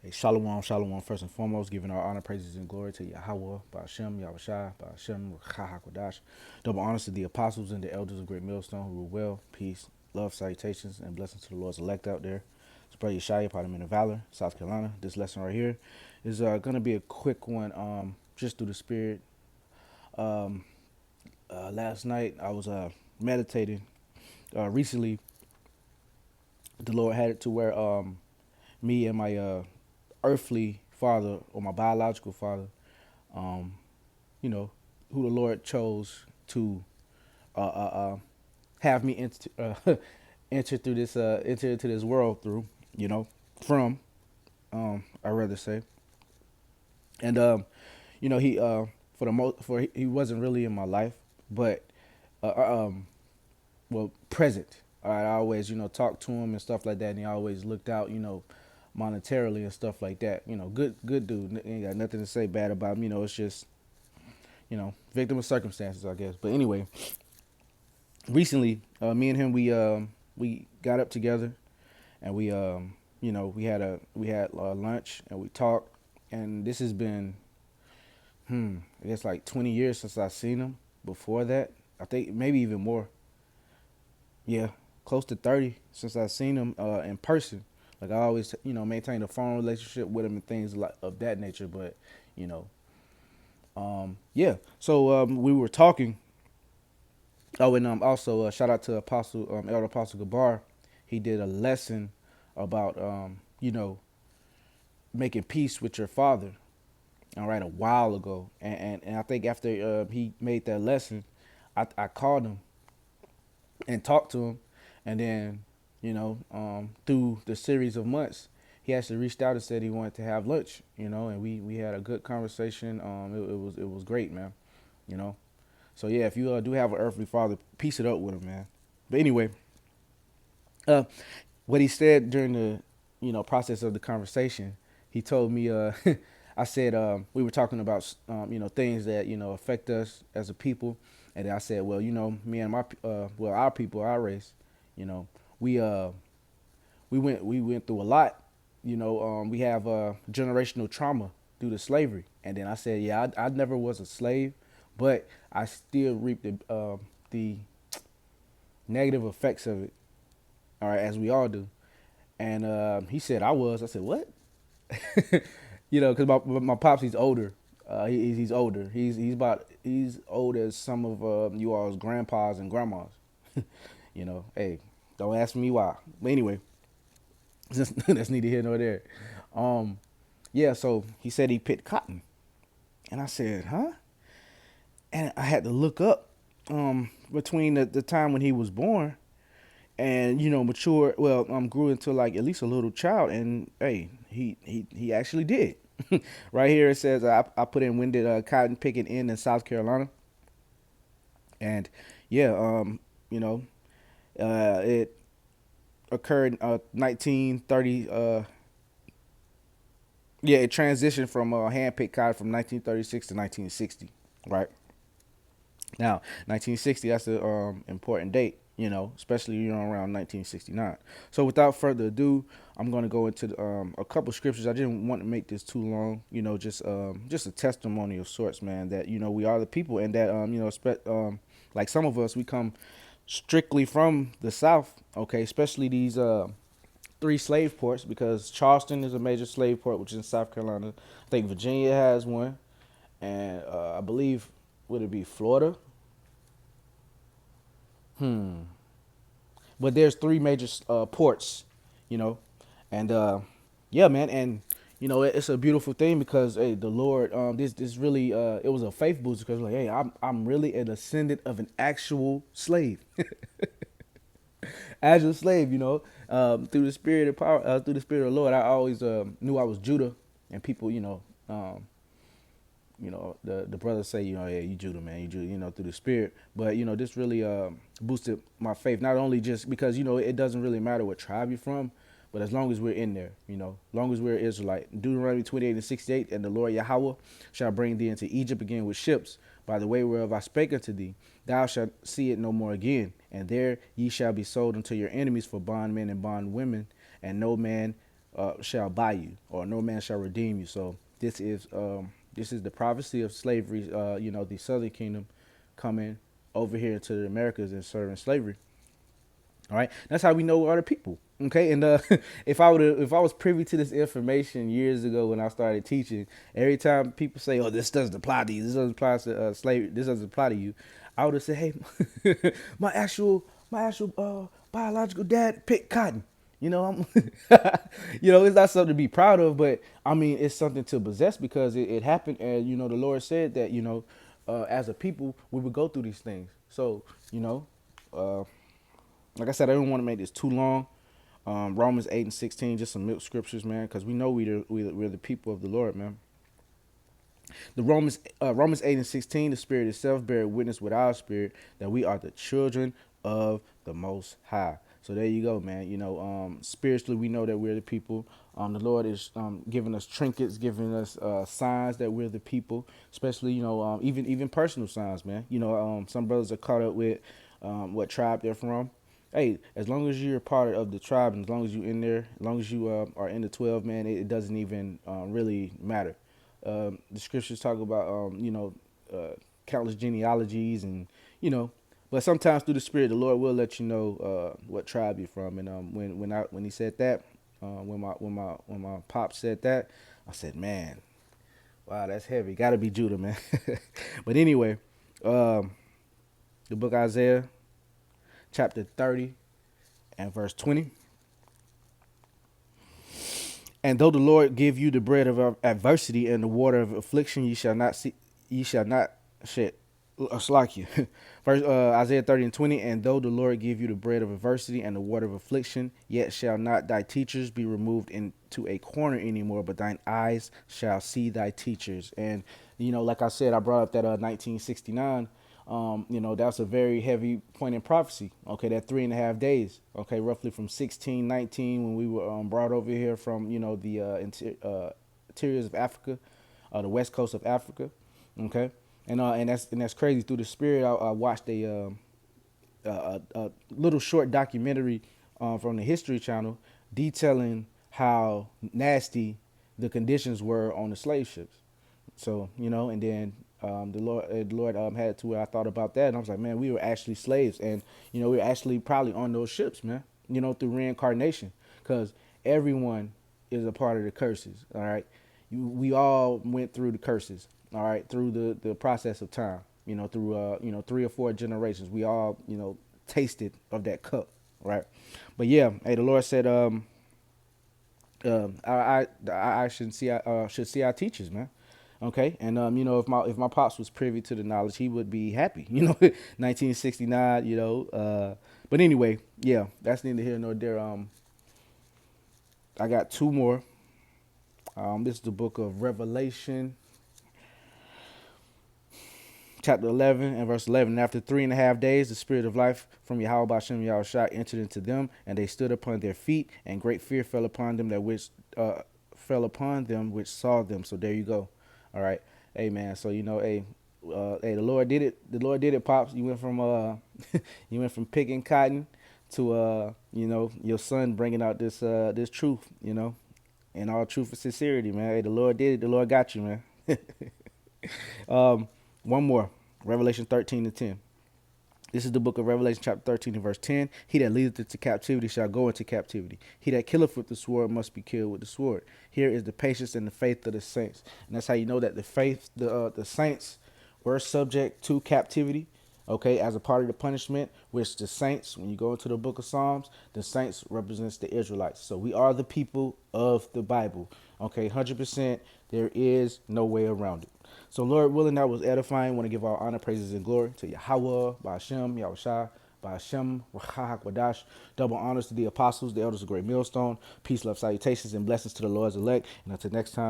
Hey, shalom, shalom. First and foremost, giving our honor, praises, and glory to Yahweh, Ba'ashem, Yahushai, Ba'ashem, Chahakodash. Double honors to the apostles and the elders of Great Millstone who rule well, peace, love, salutations, and blessings to the Lord's elect out there. It's Brother Yeshaya, Parliament of Valor, South Carolina. This lesson right here is going to be a quick one, just through the Spirit. Um, Last night I was meditating. Recently, the Lord had it to where me and my earthly father or my biological father, um, you know, who the Lord chose to uh, uh, uh, have me enter through this enter into this world through, from I rather say, and he for the most for he wasn't really in my life, but uh, uh, um, present. All right, I always talk to him and stuff like that, and he always looked out, monetarily and stuff like that. Good dude. Ain't got nothing to say bad about him. It's just victim of circumstances, I guess. But anyway, recently, me and him we got up together and we had lunch and we talked, and this has been I guess like 20 years since I seen him. Before that, I think maybe even more. Yeah, close to 30 since I seen him in person. Like I always maintain a phone relationship with him and things like of that nature. But you know, yeah. So we were talking. Oh, and also shout out to Apostle Elder Apostle Gabar. He did a lesson about making peace with your father. All right, a while ago, and I think after he made that lesson, I called him and talked to him, and then through the series of months, he actually reached out and said he wanted to have lunch. And we had a good conversation. It was great, man. You know. So yeah, if you do have an earthly father, piece it up with him, man. But anyway, uh, what he said during the process of the conversation, he told me I said we were talking about things that affect us as a people, and I said, well, me and my our people, our race, you know we we went through a lot. We have generational trauma due to slavery. And then I said, yeah, I never was a slave, but I still reap the negative effects of it, all right, as we all do. And he said I was. I said, what? Because my pops, he's older. He's older. He's old as some of you all's grandpas and grandmas. Hey, don't ask me why. But anyway, that's neither here nor there. Um, yeah. So he said he picked cotton, and I said, huh? And I had to look up between the time when he was born and mature. Well, grew into like at least a little child, and hey, he actually did. Right here it says I put in when did cotton picking end in South Carolina, and yeah, you know, it occurred 1930. Yeah, it transitioned from hand picked cotton from 1936 to 1960. Right now, 1960, that's an important date. Especially around 1969. So without further ado, I'm going to go into a couple scriptures. I didn't want to make this too long. Just a testimony of sorts, man. That we are the people, and that like some of us, we come strictly from the South. Okay, especially these three slave ports, because Charleston is a major slave port, which is in South Carolina. I think Virginia has one, and I believe would it be Florida? But there's three major ports, you know, and yeah, man, and it's a beautiful thing because hey, the Lord, this really it was a faith booster because like hey, I'm really a descendant of an actual slave, actual slave, through the spirit of power, through the spirit of the Lord. I always knew I was Judah, and people, the brothers say, yeah, you Judah, man, you Judah, through the spirit. But this really boosted my faith. Not only just because it doesn't really matter what tribe you're from, but as long as we're in there, as long as we're Israelite. Deuteronomy 28:68, and the Lord Yahweh shall bring thee into Egypt again with ships, by the way whereof I spake unto thee. Thou shalt see it no more again, and there ye shall be sold unto your enemies for bondmen and bondwomen, and no man shall buy you, or no man shall redeem you. So this is the prophecy of slavery. The Southern Kingdom coming over here into the Americas and serving slavery. All right, that's how we know other people. Okay, and if I was privy to this information years ago when I started teaching, every time people say, "Oh, this doesn't apply to you. This doesn't apply to slavery. This doesn't apply to you," I would have said, "Hey, my actual biological dad picked cotton. You know, I'm, it's not something to be proud of, but I mean, it's something to possess because it happened, and the Lord said that as a people, we would go through these things. So, you know, uh, like I said, I don't want to make this too long. Romans 8 and 16, just some milk scriptures, man, because we know we're the people of the Lord, man. The Romans 8 and 16, the Spirit itself bear witness with our spirit that we are the children of the Most High. So there you go, man. Spiritually, we know that we're the people. The Lord is giving us trinkets, giving us signs that we're the people, especially even personal signs, man. Some brothers are caught up with what tribe they're from. Hey, as long as you're part of the tribe, and as long as you in there, as long as you are in the 12, man, it doesn't even really matter. The scriptures talk about countless genealogies, and but sometimes through the Spirit, the Lord will let you know what tribe you're from. And when he said that, when my pop said that, I said, man, wow, that's heavy. Got to be Judah, man. But anyway, the book of Isaiah, chapter 30 and verse 20. And though the Lord give you the bread of adversity and the water of affliction, ye shall not shed. Slack you. Verse Isaiah 30 and 20. And though the Lord give you the bread of adversity and the water of affliction, yet shall not thy teachers be removed into a corner anymore, but thine eyes shall see thy teachers. And like I said, I brought up that 1969. That's a very heavy point in prophecy. Okay, that 3.5 days. Okay, roughly from 1619 when we were brought over here from the interiors of Africa, the west coast of Africa. Okay, and that's crazy. Through the Spirit, I watched a little short documentary from the History Channel detailing how nasty the conditions were on the slave ships. So and then the Lord had it to where I thought about that, and I was like, man, we were actually slaves, and we were actually probably on those ships, man. Through reincarnation, because everyone is a part of the curses. All right, we all went through the curses. All right, through the process of time. Through 3 or 4 generations, we all tasted of that cup. Right, but yeah, hey, the Lord said, I should see our teachers, man. Okay, and if my pops was privy to the knowledge, he would be happy. 1969. But anyway, yeah, that's neither here nor there. I got two more. This is the book of Revelation, chapter 11 and verse 11. And after 3.5 days, the Spirit of life from Yahweh Bashem Yahushua entered into them, and they stood upon their feet, and great fear fell upon them which saw them. So there you go. All right, hey man. So hey, the Lord did it. The Lord did it, pops. You went from you went from picking cotton to your son bringing out this truth. In all truth and sincerity, man. Hey, the Lord did it. The Lord got you, man. One more, Revelation 13 and 10. This is the book of Revelation, chapter 13 and verse 10. He that leadeth into captivity shall go into captivity. He that killeth with the sword must be killed with the sword. Here is the patience and the faith of the saints. And that's how you know that the saints were subject to captivity, okay, as a part of the punishment, which the saints, when you go into the book of Psalms, the saints represents the Israelites. So we are the people of the Bible, okay, 100%. There is no way around it. So, Lord willing, that was edifying. I want to give all honor, praises, and glory to Yahweh, Ba'ashem, Yahushua, Ba'ashem, Rahak, Wadash. Double honors to the apostles, the elders of Great Millstone. Peace, love, salutations, and blessings to the Lord's elect. And until next time.